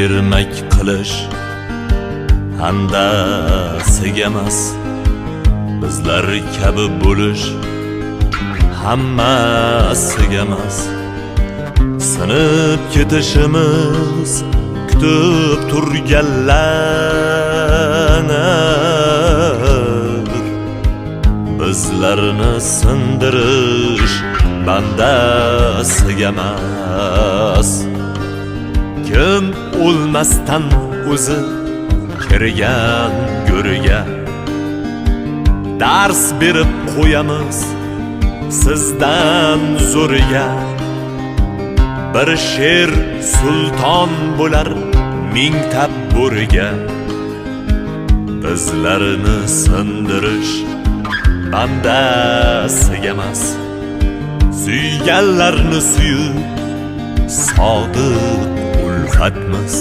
ermak qilish handasiga emas, bizlar kabi bo'lish hammasiga emas. Sinib ketishimiz kutib turganlar, bizlarni sindirish bandasiga emas. Kim o'lmasdan o'zi kirgan go'riga dars berib qo'yamiz sizdan zo'riga. Bir sher sulton bo'lar mingta bo'riga, bizlarni sindirish bandasiga emas. Suyganlarni suyib sodiq ulfatmiz.